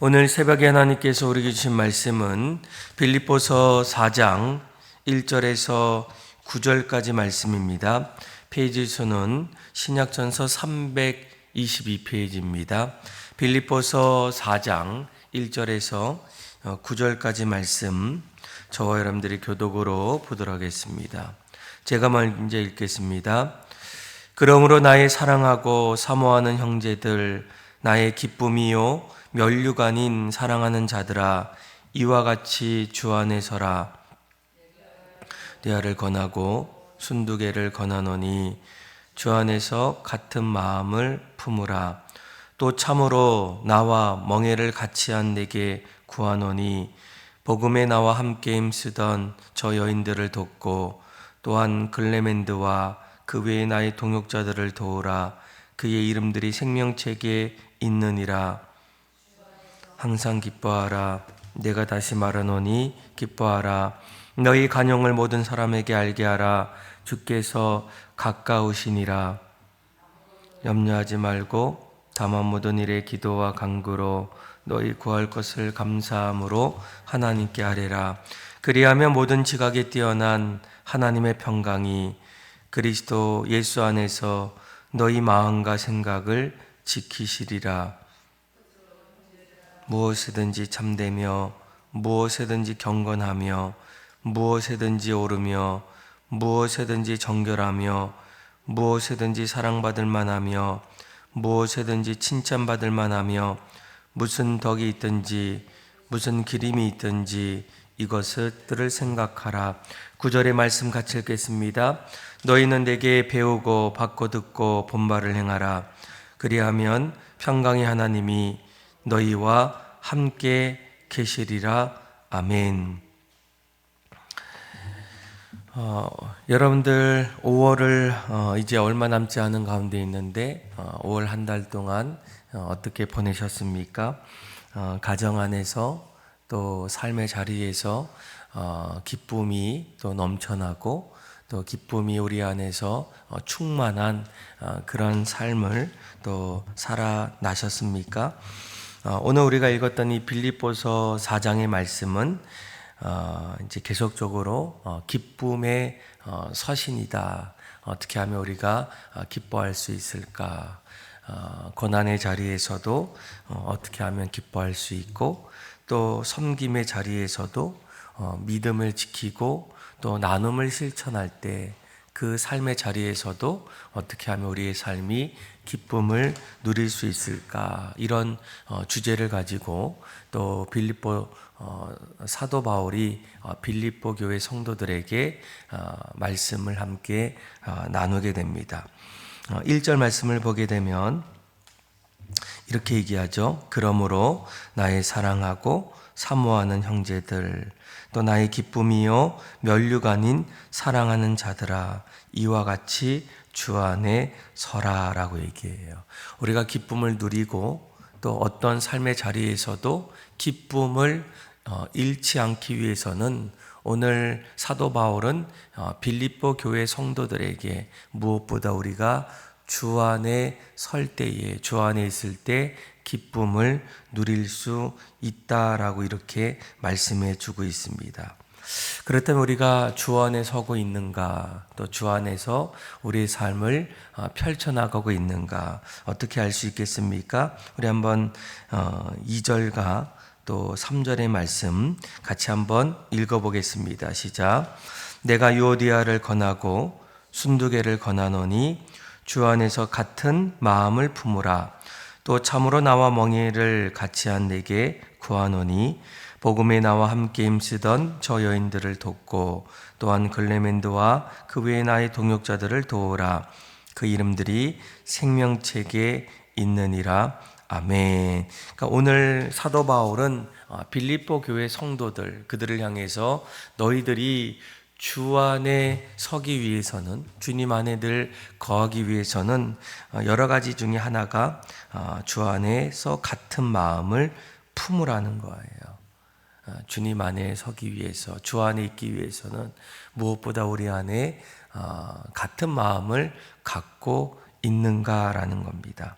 오늘 새벽에 하나님께서 우리에게 주신 말씀은 빌립보서 4장 1절에서 9절까지 말씀입니다. 페이지 수는 신약전서 322페이지입니다. 빌립보서 4장 1절에서 9절까지 말씀, 저와 여러분들이 교독으로 보도록 하겠습니다. 제가 먼저 읽겠습니다. 그러므로 나의 사랑하고 사모하는 형제들, 나의 기쁨이요 면류관인 사랑하는 자들아, 이와 같이 주 안에 서라. 대화를 권하고 순두개를 권하노니 주 안에서 같은 마음을 품으라. 또 참으로 나와 멍에를 같이 한 내게 구하노니 복음에 나와 함께 힘쓰던 저 여인들을 돕고 또한 글레멘드와 그 외의 나의 동역자들을 도우라. 그의 이름들이 생명책에 있느니라. 항상 기뻐하라. 내가 다시 말하노니 기뻐하라. 너희 간용을 모든 사람에게 알게 하라. 주께서 가까우시니라. 염려하지 말고 다만 모든 일에 기도와 간구로 너희 구할 것을 감사함으로 하나님께 아뢰라. 그리하면 모든 지각에 뛰어난 하나님의 평강이 그리스도 예수 안에서 너희 마음과 생각을 지키시리라. 무엇이든지 참되며 무엇이든지 경건하며 무엇이든지 옳으며 무엇이든지 정결하며 무엇이든지 사랑받을 만하며 무엇이든지 칭찬받을 만하며 무슨 덕이 있든지 무슨 기림이 있든지 이것들을 생각하라. 9절의 말씀 같이 읽겠습니다. 너희는 내게 배우고 받고 듣고 본바를 행하라. 그리하면 평강의 하나님이 너희와 함께 계시리라. 아멘. 여러분들 5월을 이제 얼마 남지 않은 가운데 있는데 5월 한 달 동안 어떻게 보내셨습니까? 가정 안에서 또 삶의 자리에서 기쁨이 또 넘쳐나고 또 기쁨이 우리 안에서 충만한 그런 삶을 또 살아나셨습니까? 오늘 우리가 읽었던 이 빌립보서 4장의 말씀은 이제 계속적으로 기쁨의 서신이다. 어떻게 하면 우리가 기뻐할 수 있을까? 고난의 자리에서도 어떻게 하면 기뻐할 수 있고 또 섬김의 자리에서도 믿음을 지키고 또 나눔을 실천할 때 그 삶의 자리에서도 어떻게 하면 우리의 삶이 기쁨을 누릴 수 있을까? 이런 주제를 가지고 또 빌립보 사도 바울이 빌립보 교회 성도들에게 말씀을 함께 나누게 됩니다. 1절 말씀을 보게 되면 이렇게 얘기하죠. 그러므로 나의 사랑하고 사모하는 형제들, 또 나의 기쁨이요 면류관인 사랑하는 자들아, 이와 같이 주 안에 서라라고 얘기해요. 우리가 기쁨을 누리고 또 어떤 삶의 자리에서도 기쁨을 잃지 않기 위해서는 오늘 사도 바울은 빌립보 교회 성도들에게 무엇보다 우리가 주 안에 설 때에, 주 안에 있을 때 기쁨을 누릴 수 있다라고 이렇게 말씀해 주고 있습니다. 그렇다면 우리가 주 안에 서고 있는가, 또 주 안에서 우리의 삶을 펼쳐나가고 있는가, 어떻게 알 수 있겠습니까? 우리 한번 2절과 또 3절의 말씀 같이 한번 읽어보겠습니다. 시작. 내가 유오디아를 권하고 순두개를 권하노니 주 안에서 같은 마음을 품으라. 또 참으로 나와 멍에를 같이 한 내게 구하노니 복음에 나와 함께 힘쓰던 저 여인들을 돕고 또한 글레멘드와 그 외의 나의 동역자들을 도우라. 그 이름들이 생명책에 있느니라. 아멘. 그러니까 오늘 사도 바울은 빌립보 교회 성도들, 그들을 향해서 너희들이 주 안에 서기 위해서는, 주님 안에 늘 거하기 위해서는 여러 가지 중에 하나가 주 안에서 같은 마음을 품으라는 거예요. 주님 안에 서기 위해서, 주 안에 있기 위해서는 무엇보다 우리 안에 같은 마음을 갖고 있는가라는 겁니다.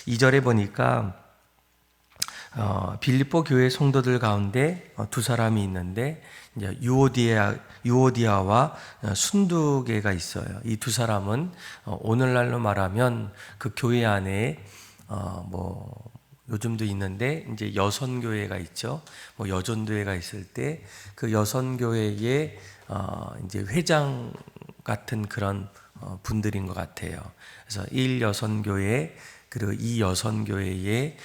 2절에 보니까 빌립보 교회 성도들 가운데 두 사람이 있는데 이제 유오디아와 순두계가 있어요. 이 두 사람은 오늘날로 말하면 그 교회 안에 뭐 요즘도 있는데 이제 여선교회가 있죠. 뭐 여전교회가 있을 때 그 여선교회의 이제 회장 같은 그런 분들인 것 같아요. 그래서 1여선교회 그리고 2여선교회의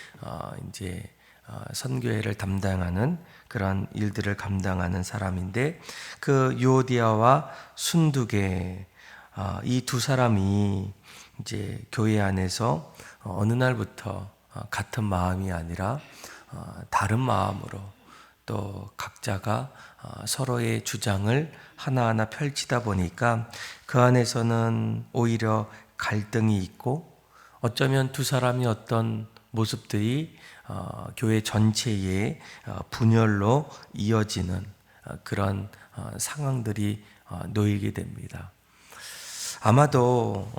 이제 선교회를 담당하는 그런 일들을 감당하는 사람인데 그 유오디아와 순두계 이 두 사람이 이제 교회 안에서 어느 날부터 같은 마음이 아니라 다른 마음으로 또 각자가 서로의 주장을 하나하나 펼치다 보니까 그 안에서는 오히려 갈등이 있고 어쩌면 두 사람이 어떤 모습들이 교회 전체의 분열로 이어지는 그런 상황들이 놓이게 됩니다. 아마도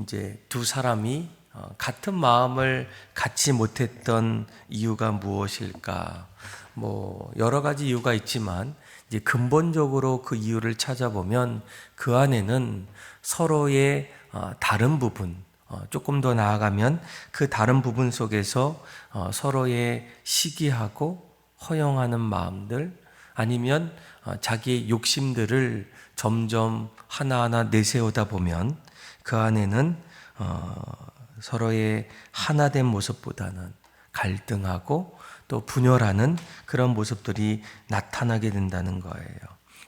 이제 두 사람이 같은 마음을 갖지 못했던 이유가 무엇일까? 뭐 여러 가지 이유가 있지만 이제 근본적으로 그 이유를 찾아보면 그 안에는 서로의 다른 부분, 조금 더 나아가면 그 다른 부분 속에서 서로의 시기하고 허용하는 마음들 아니면 자기의 욕심들을 점점 하나하나 내세우다 보면 그 안에는 서로의 하나된 모습보다는 갈등하고 또 분열하는 그런 모습들이 나타나게 된다는 거예요.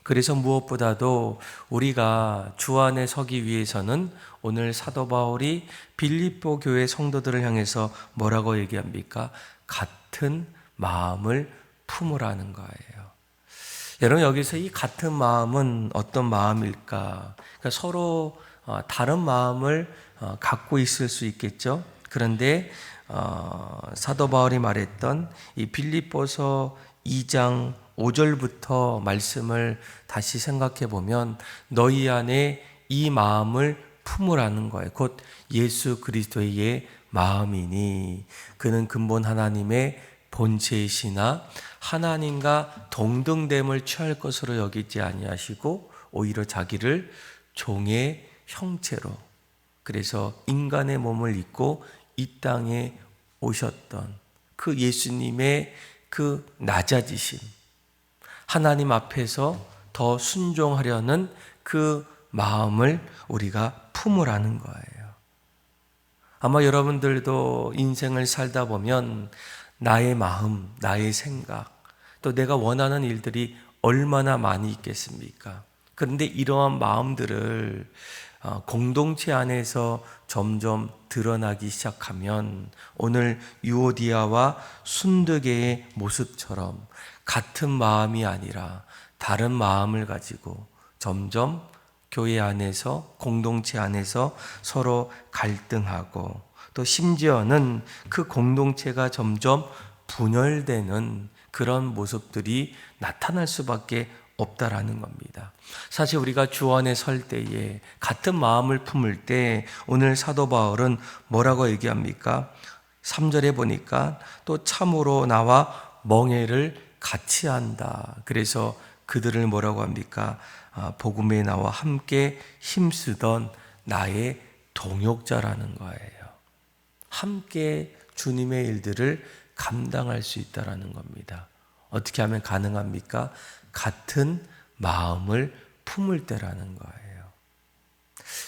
그래서 무엇보다도 우리가 주 안에 서기 위해서는 오늘 사도 바울이 빌립보 교회 성도들을 향해서 뭐라고 얘기합니까? 같은 마음을 품으라는 거예요. 여러분 여기서 이 같은 마음은 어떤 마음일까? 그러니까 서로 다른 마음을 갖고 있을 수 있겠죠. 그런데 사도 바울이 말했던 이 빌립보서 2장 5절부터 말씀을 다시 생각해 보면 너희 안에 이 마음을 품으라는 거예요. 곧 예수 그리스도의 마음이니 그는 근본 하나님의 본체이시나 하나님과 동등됨을 취할 것으로 여기지 아니하시고 오히려 자기를 종의 형체로 그래서 인간의 몸을 입고 이 땅에 오셨던 그 예수님의 그 낮아지심 하나님 앞에서 더 순종하려는 그 마음을 우리가 품으라는 거예요. 아마 여러분들도 인생을 살다 보면 나의 마음, 나의 생각, 또 내가 원하는 일들이 얼마나 많이 있겠습니까? 그런데 이러한 마음들을 공동체 안에서 점점 드러나기 시작하면 오늘 유오디아와 순두계의 모습처럼 같은 마음이 아니라 다른 마음을 가지고 점점 교회 안에서 공동체 안에서 서로 갈등하고 또 심지어는 그 공동체가 점점 분열되는 그런 모습들이 나타날 수밖에 없다라는 겁니다. 사실 우리가 주 안에 설 때에 같은 마음을 품을 때 오늘 사도 바울은 뭐라고 얘기합니까? 3절에 보니까 또 참으로 나와 멍에를 같이 한다. 그래서 그들을 뭐라고 합니까? 복음에 나와 함께 힘쓰던 나의 동역자라는 거예요. 함께 주님의 일들을 감당할 수 있다라는 겁니다. 어떻게 하면 가능합니까? 같은 마음을 품을 때라는 거예요.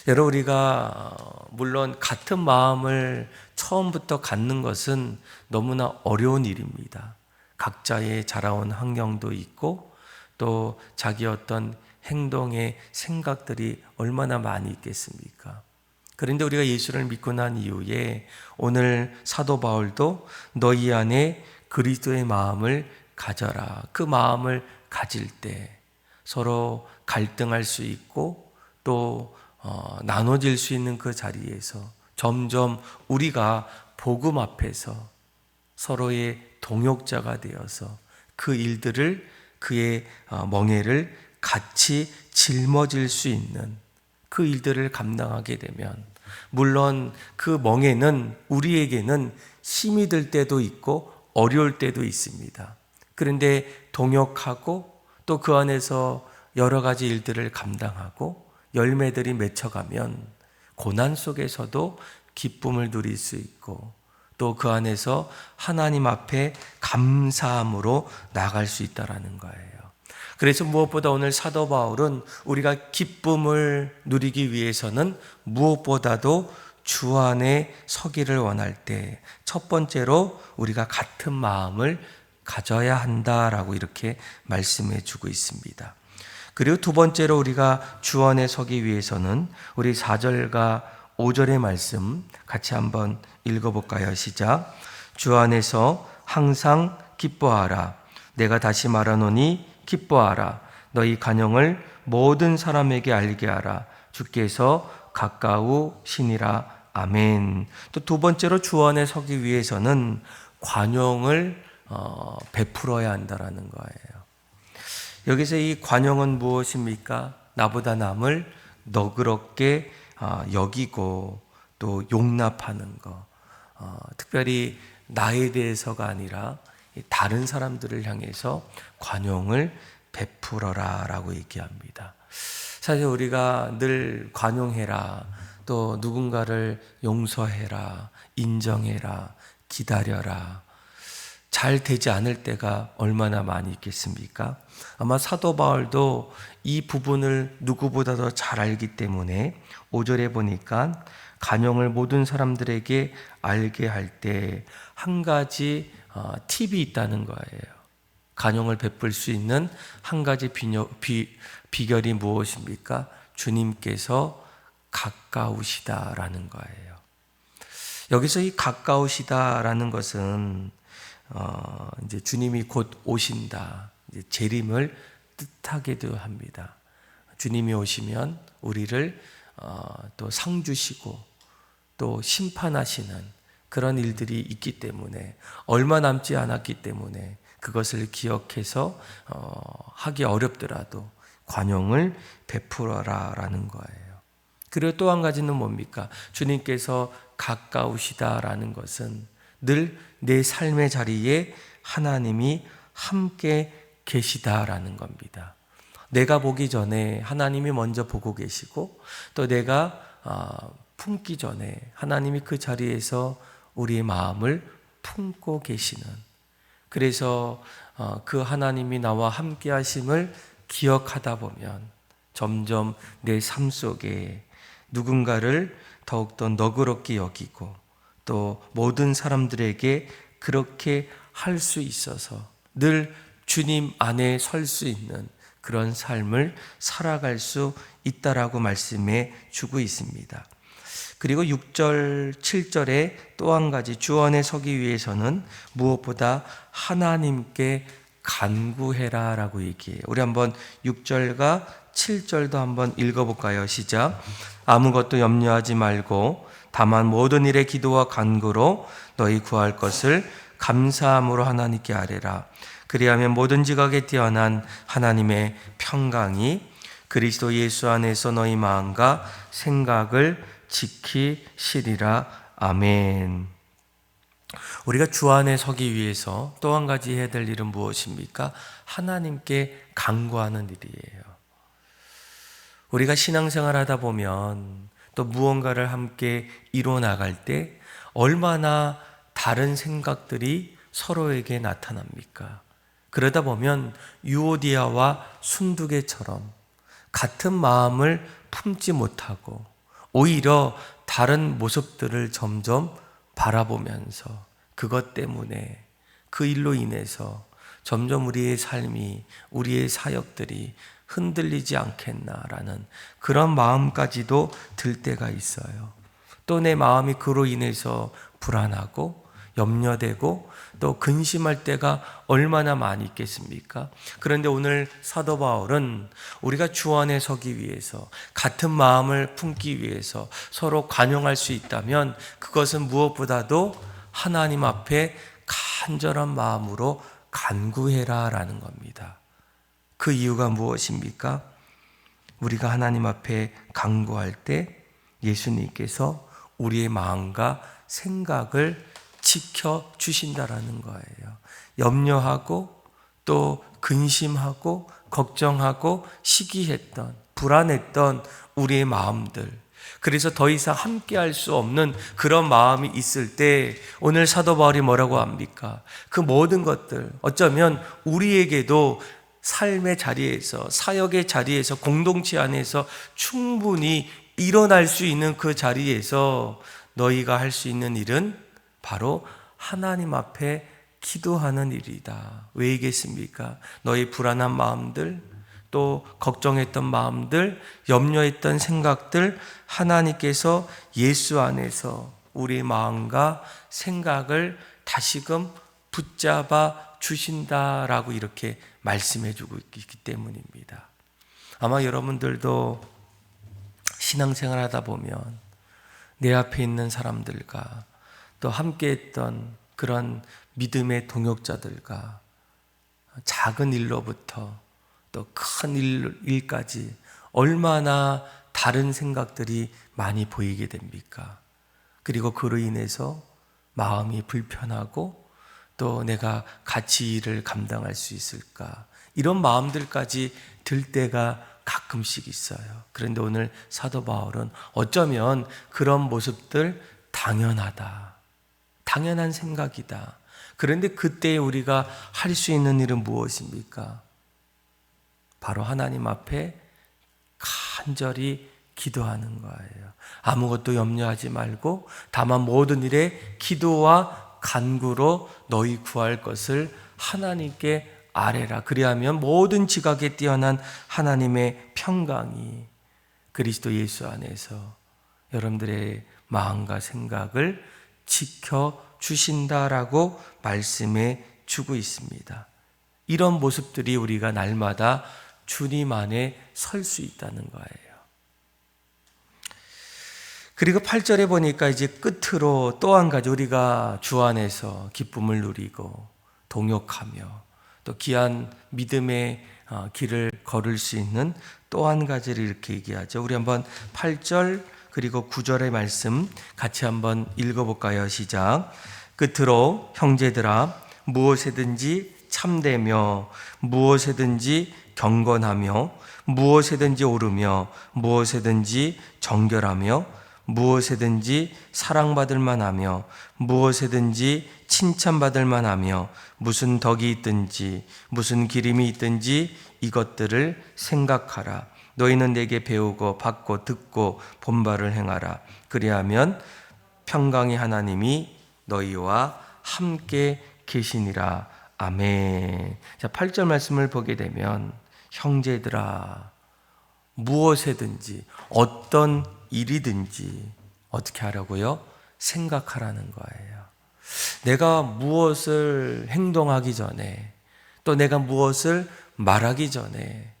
여러분 우리가 물론 같은 마음을 처음부터 갖는 것은 너무나 어려운 일입니다. 각자의 자라온 환경도 있고 또 자기 어떤 행동의 생각들이 얼마나 많이 있겠습니까? 그런데 우리가 예수를 믿고 난 이후에 오늘 사도 바울도 너희 안에 그리스도의 마음을 가져라. 그 마음을 가질 때 서로 갈등할 수 있고 또 나눠질 수 있는 그 자리에서 점점 우리가 복음 앞에서 서로의 동역자가 되어서 그 일들을 그의 멍에를 같이 짊어질 수 있는 그 일들을 감당하게 되면 물론 그 멍에는 우리에게는 힘이 들 때도 있고 어려울 때도 있습니다. 그런데 동역하고 또 그 안에서 여러 가지 일들을 감당하고 열매들이 맺혀가면 고난 속에서도 기쁨을 누릴 수 있고 또 그 안에서 하나님 앞에 감사함으로 나갈 수 있다라는 거예요. 그래서 무엇보다 오늘 사도 바울은 우리가 기쁨을 누리기 위해서는 무엇보다도 주 안에 서기를 원할 때 첫 번째로 우리가 같은 마음을 가져야 한다라고 이렇게 말씀해 주고 있습니다. 그리고 두 번째로 우리가 주 안에 서기 위해서는 우리 4절과 5절의 말씀 같이 한번 읽어볼까요? 시작. 주 안에서 항상 기뻐하라. 내가 다시 말하노니 기뻐하라. 너희 간영을 모든 사람에게 알게 하라. 주께서 가까우시니라. 아멘. 또 두 번째로 주 안에 서기 위해서는 관용을 베풀어야 한다라는 거예요. 여기서 이 관용은 무엇입니까? 나보다 남을 너그럽게 여기고 또 용납하는 거. 특별히 나에 대해서가 아니라 다른 사람들을 향해서 관용을 베풀어라 라고 얘기합니다. 사실 우리가 늘 관용해라, 또 누군가를 용서해라, 인정해라, 기다려라, 잘 되지 않을 때가 얼마나 많이 있겠습니까? 아마 사도 바울도 이 부분을 누구보다도 잘 알기 때문에 5절에 보니까 간용을 모든 사람들에게 알게 할 때 한 가지 팁이 있다는 거예요. 간용을 베풀 수 있는 한 가지 비결이 무엇입니까? 주님께서 가까우시다라는 거예요. 여기서 이 가까우시다라는 것은 이제 주님이 곧 오신다, 이제 재림을 뜻하기도 합니다. 주님이 오시면 우리를 또 상 주시고 또 심판하시는 그런 일들이 있기 때문에 얼마 남지 않았기 때문에 그것을 기억해서 하기 어렵더라도 관용을 베풀어라라는 거예요. 그리고 또 한 가지는 뭡니까? 주님께서 가까우시다라는 것은 늘 내 삶의 자리에 하나님이 함께 계시다라는 겁니다. 내가 보기 전에 하나님이 먼저 보고 계시고 또 내가 품기 전에 하나님이 그 자리에서 우리의 마음을 품고 계시는, 그래서 그 하나님이 나와 함께 하심을 기억하다 보면 점점 내 삶 속에 누군가를 더욱더 너그럽게 여기고 또 모든 사람들에게 그렇게 할 수 있어서 늘 주님 안에 설 수 있는 그런 삶을 살아갈 수 있다라고 말씀해 주고 있습니다. 그리고 6절, 7절에 또 한 가지 주 안에 서기 위해서는 무엇보다 하나님께 간구해라 라고 얘기해요. 우리 한번 6절과 7절도 한번 읽어볼까요? 시작. 아무것도 염려하지 말고 다만 모든 일에 기도와 간구로 너희 구할 것을 감사함으로 하나님께 아뢰라. 그리하면 모든 지각에 뛰어난 하나님의 평강이 그리스도 예수 안에서 너희 마음과 생각을 지키시리라. 아멘. 우리가 주 안에 서기 위해서 또 한 가지 해야 될 일은 무엇입니까? 하나님께 간구하는 일이에요. 우리가 신앙생활 하다 보면 또 무언가를 함께 이뤄 나갈 때 얼마나 다른 생각들이 서로에게 나타납니까? 그러다 보면 유오디아와 순두개처럼 같은 마음을 품지 못하고 오히려 다른 모습들을 점점 바라보면서 그것 때문에 그 일로 인해서 점점 우리의 삶이, 우리의 사역들이 흔들리지 않겠나라는 그런 마음까지도 들 때가 있어요. 또 내 마음이 그로 인해서 불안하고 염려되고 또 근심할 때가 얼마나 많이 있겠습니까? 그런데 오늘 사도 바울은 우리가 주 안에 서기 위해서 같은 마음을 품기 위해서 서로 관용할 수 있다면 그것은 무엇보다도 하나님 앞에 간절한 마음으로 간구해라 라는 겁니다. 그 이유가 무엇입니까? 우리가 하나님 앞에 간구할 때 예수님께서 우리의 마음과 생각을 지켜주신다라는 거예요. 염려하고 또 근심하고 걱정하고 시기했던, 불안했던 우리의 마음들, 그래서 더 이상 함께 할 수 없는 그런 마음이 있을 때 오늘 사도 바울이 뭐라고 합니까? 그 모든 것들, 어쩌면 우리에게도 삶의 자리에서, 사역의 자리에서, 공동체 안에서 충분히 일어날 수 있는 그 자리에서 너희가 할 수 있는 일은 바로 하나님 앞에 기도하는 일이다. 왜이겠습니까? 너희 불안한 마음들, 또 걱정했던 마음들, 염려했던 생각들, 하나님께서 예수 안에서 우리 마음과 생각을 다시금 붙잡아 주신다라고 이렇게 말씀해 주고 있기 때문입니다. 아마 여러분들도 신앙생활 하다 보면 내 앞에 있는 사람들과 또 함께 했던 그런 믿음의 동역자들과 작은 일로부터 또 큰 일까지 얼마나 다른 생각들이 많이 보이게 됩니까? 그리고 그로 인해서 마음이 불편하고 또 내가 같이 일을 감당할 수 있을까? 이런 마음들까지 들 때가 가끔씩 있어요. 그런데 오늘 사도 바울은 어쩌면 그런 모습들 당연하다. 당연한 생각이다. 그런데 그때 우리가 할 수 있는 일은 무엇입니까? 바로 하나님 앞에 간절히 기도하는 거예요. 아무것도 염려하지 말고 다만 모든 일에 기도와 간구로 너희 구할 것을 하나님께 아뢰라. 그리하면 모든 지각에 뛰어난 하나님의 평강이 그리스도 예수 안에서 여러분들의 마음과 생각을 지켜주신다라고 말씀해 주고 있습니다. 이런 모습들이 우리가 날마다 주님 안에 설 수 있다는 거예요. 그리고 8절에 보니까 이제 끝으로 또 한 가지 우리가 주 안에서 기쁨을 누리고 동역하며 또 귀한 믿음의 길을 걸을 수 있는 또 한 가지를 이렇게 얘기하죠. 우리 한번 8절 그리고 9절의 말씀 같이 한번 읽어볼까요? 시작. 끝으로 형제들아 무엇에든지 참되며 무엇에든지 경건하며 무엇에든지 오르며 무엇에든지 정결하며 무엇에든지 사랑받을 만하며 무엇에든지 칭찬받을 만하며 무슨 덕이 있든지 무슨 기림이 있든지 이것들을 생각하라. 너희는 내게 배우고 받고 듣고 본바를 행하라. 그리하면 평강의 하나님이 너희와 함께 계시니라. 아멘. 자, 8절 말씀을 보게 되면 형제들아 무엇에든지 어떤 일이든지 어떻게 하라고요? 생각하라는 거예요. 내가 무엇을 행동하기 전에 또 내가 무엇을 말하기 전에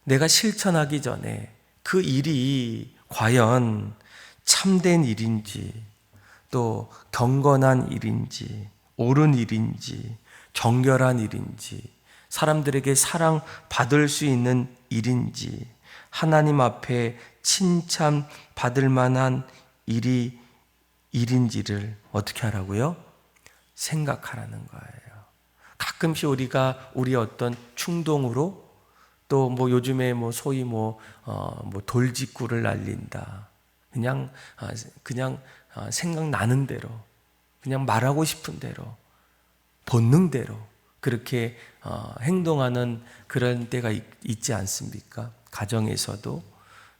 내가 실천하기 전에 그 일이 과연 참된 일인지 또 경건한 일인지 옳은 일인지 정결한 일인지 사람들에게 사랑받을 수 있는 일인지 하나님 앞에 칭찬받을 만한 일인지를 어떻게 하라고요? 생각하라는 거예요. 가끔씩 우리가 우리 어떤 충동으로 또 뭐 요즘에 뭐 소위 돌직구를 날린다. 그냥 생각나는 대로 그냥 말하고 싶은 대로 본능대로 그렇게 행동하는 그런 때가 있지 않습니까? 가정에서도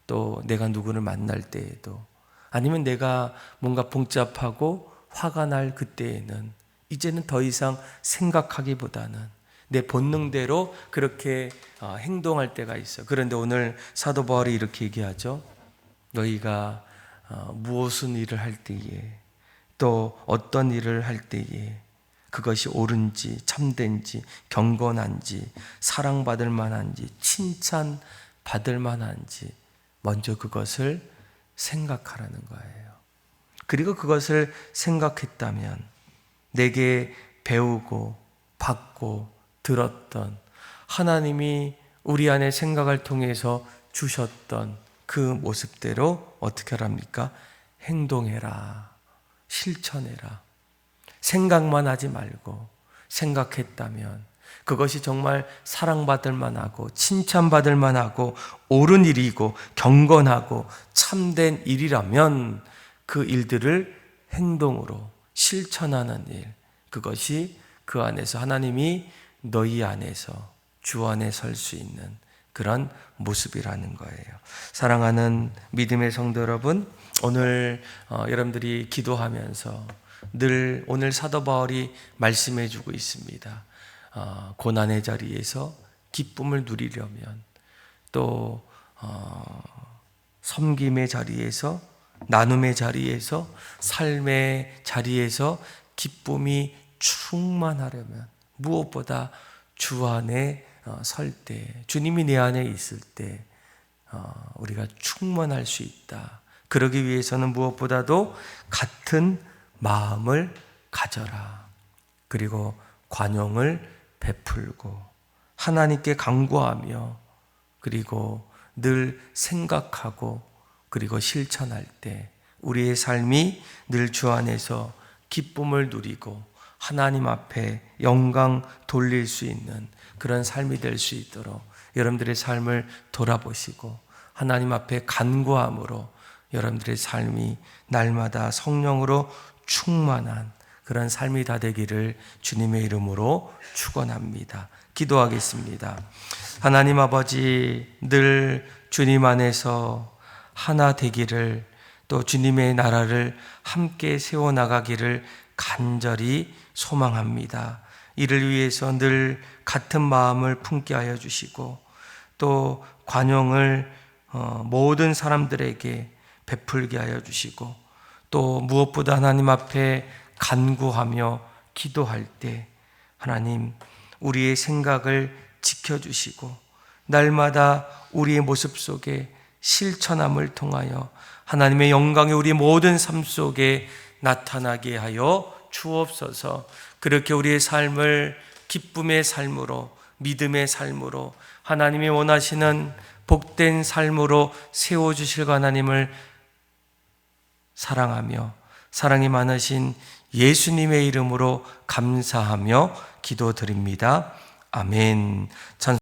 또 내가 누구를 만날 때에도 아니면 내가 뭔가 복잡하고 화가 날 그때에는 이제는 더 이상 생각하기보다는 내 본능대로 그렇게 행동할 때가 있어. 그런데 오늘 사도 바울이 이렇게 얘기하죠. 너희가 무엇은 일을 할 때에 또 어떤 일을 할 때에 그것이 옳은지 참된지 경건한지 사랑받을 만한지 칭찬받을 만한지 먼저 그것을 생각하라는 거예요. 그리고 그것을 생각했다면 내게 배우고 받고 들었던 하나님이 우리 안에 생각을 통해서 주셨던 그 모습대로 어떻게 하랍니까? 행동해라. 실천해라. 생각만 하지 말고 생각했다면 그것이 정말 사랑받을 만하고 칭찬받을 만하고 옳은 일이고 경건하고 참된 일이라면 그 일들을 행동으로 실천하는 일, 그것이 그 안에서 하나님이 너희 안에서 주 안에 설 수 있는 그런 모습이라는 거예요. 사랑하는 믿음의 성도 여러분, 오늘 여러분들이 기도하면서 늘 오늘 사도 바울이 말씀해 주고 있습니다. 고난의 자리에서 기쁨을 누리려면 또 섬김의 자리에서 나눔의 자리에서 삶의 자리에서 기쁨이 충만하려면 무엇보다 주 안에 설 때, 주님이 내 안에 있을 때 우리가 충만할 수 있다. 그러기 위해서는 무엇보다도 같은 마음을 가져라. 그리고 관용을 베풀고 하나님께 간구하며 그리고 늘 생각하고 그리고 실천할 때 우리의 삶이 늘 주 안에서 기쁨을 누리고 하나님 앞에 영광 돌릴 수 있는 그런 삶이 될 수 있도록 여러분들의 삶을 돌아보시고 하나님 앞에 간구함으로 여러분들의 삶이 날마다 성령으로 충만한 그런 삶이 다 되기를 주님의 이름으로 축원합니다. 기도하겠습니다. 하나님 아버지, 늘 주님 안에서 하나 되기를 또 주님의 나라를 함께 세워나가기를 간절히 소망합니다. 이를 위해서 늘 같은 마음을 품게 하여 주시고 또 관용을 모든 사람들에게 베풀게 하여 주시고 또 무엇보다 하나님 앞에 간구하며 기도할 때 하나님 우리의 생각을 지켜주시고 날마다 우리의 모습 속에 실천함을 통하여 하나님의 영광이 우리 모든 삶 속에 나타나게 하여 주옵소서. 그렇게 우리의 삶을 기쁨의 삶으로 믿음의 삶으로 하나님이 원하시는 복된 삶으로 세워주실 하나님을 사랑하며 사랑이 많으신 예수님의 이름으로 감사하며 기도드립니다. 아멘.